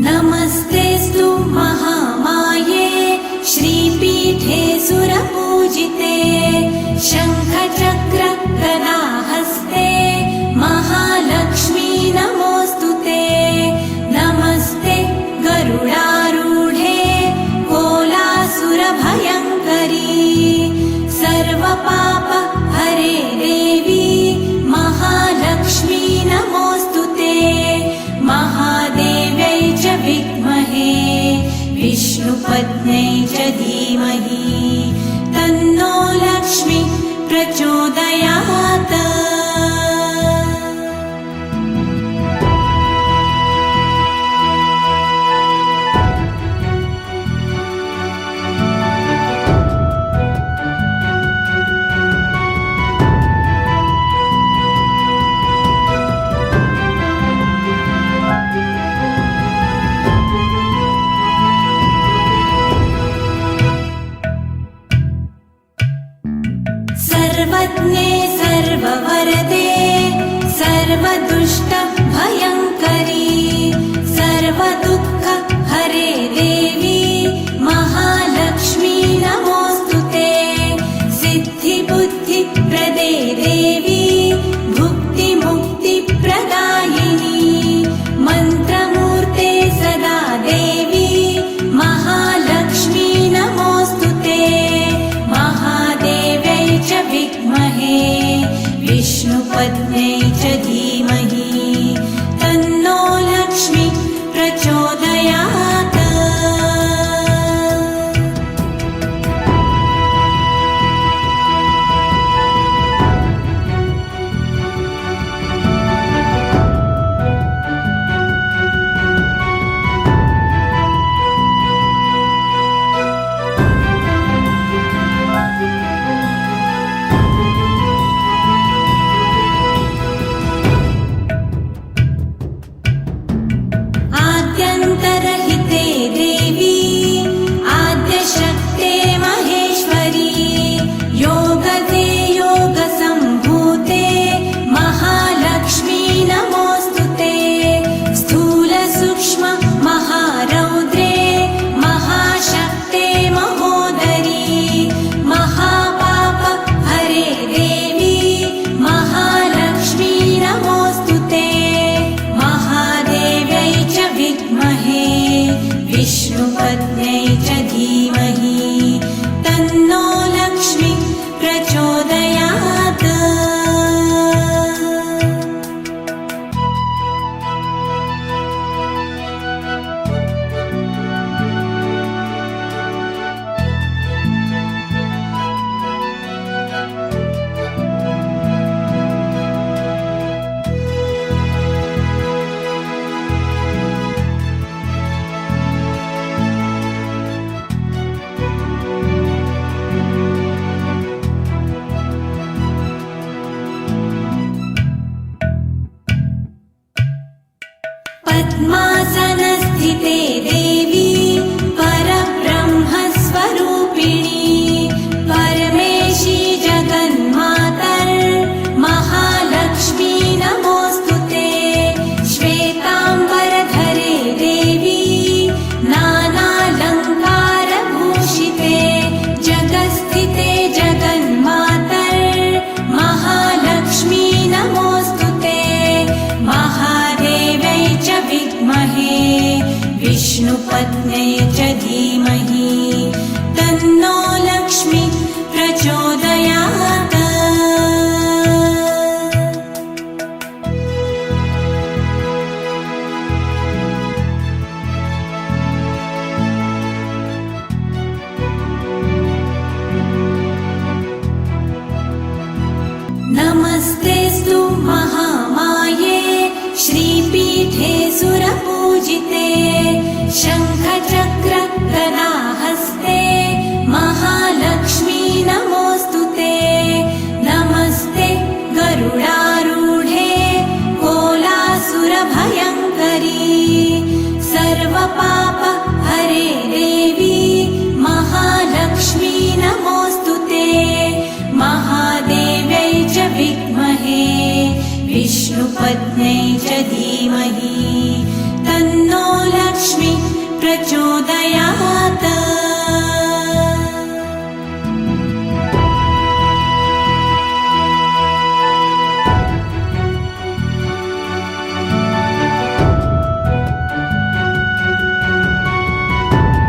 नमस्तेऽस्तु महामाये श्रीपीठे सुरपूजिते शङ्खचक्र गदाहस्ते महालक्ष्मी नमोऽस्तुते। नमस्ते गरुडारूढे कोलासुरभयङ्करी सर्वपाप हरे देवी महालक्ष्मी नमोऽस्तुते। महादेव्यै च विद्महे विष्णुपत्न्यै च धीमहि तन्नो लक्ष्मी प्रचोदयात्। सर्वज्ञे सर्ववरदे सर्वदुष्टभयङ्करी सर्वदुःख हरे देवी महालक्ष्मी नमोऽस्तुते। सिद्धिबुद्धिप्रदे देवी भुक्तिमुक्तिप्रदायिनी मन्त्रमूर्ते सदा देवी महालक्ष्मी नमोऽस्तुते। महादेव्यै च विद्महे विष्णुपत्न्यै च धीमहि तन्नो लक्ष्मी प्रचोदयात्। आद्यन्तरहिते देवी आद्यशक्ते महेश्वरी योगदे योगसम्भूते महालक्ष्मी नमोऽस्तुते। स्थूलसूक्ष्म महारौद्रे महाशक्ते महोदरी महापाप हरे देवी महालक्ष्मी नमोऽस्तुते। महादेव्यै च विद्महे विष्णुपत्न्यै च धीमहि तन्नो लक्ष्मी प्रचोदयात्। पद्मासनस्थिते देवी परब्रह्मस्वरूपिणी परमेशी जगन्मातर् महालक्ष्मी नमोऽस्तुते। श्वेताम्बरधरे देवी नानालङ्कारभूषिते जगत्स्थिते जगन्मातर् महालक्ष्मी नमोऽस्तुते। महादेव्यै च विद्महे विष्णुपत्न्यै च धीमहि तन्नो लक्ष्मी प्रचोदयात्। नमस्तेऽस्तु महामाये श्रीपीठे सुरपूजिते शङ्खचक्र गदाहस्ते महालक्ष्मी नमोऽस्तुते। नमस्ते गरुडारूढे कोलासुरभयङ्करी सर्वपाप हरे देवी महालक्ष्मी नमोऽस्तुते। महादेव्यै च विद्महे विष्णुपत्न्यै च धीमहि तन्नो लक्ष्मी प्रचोदयात्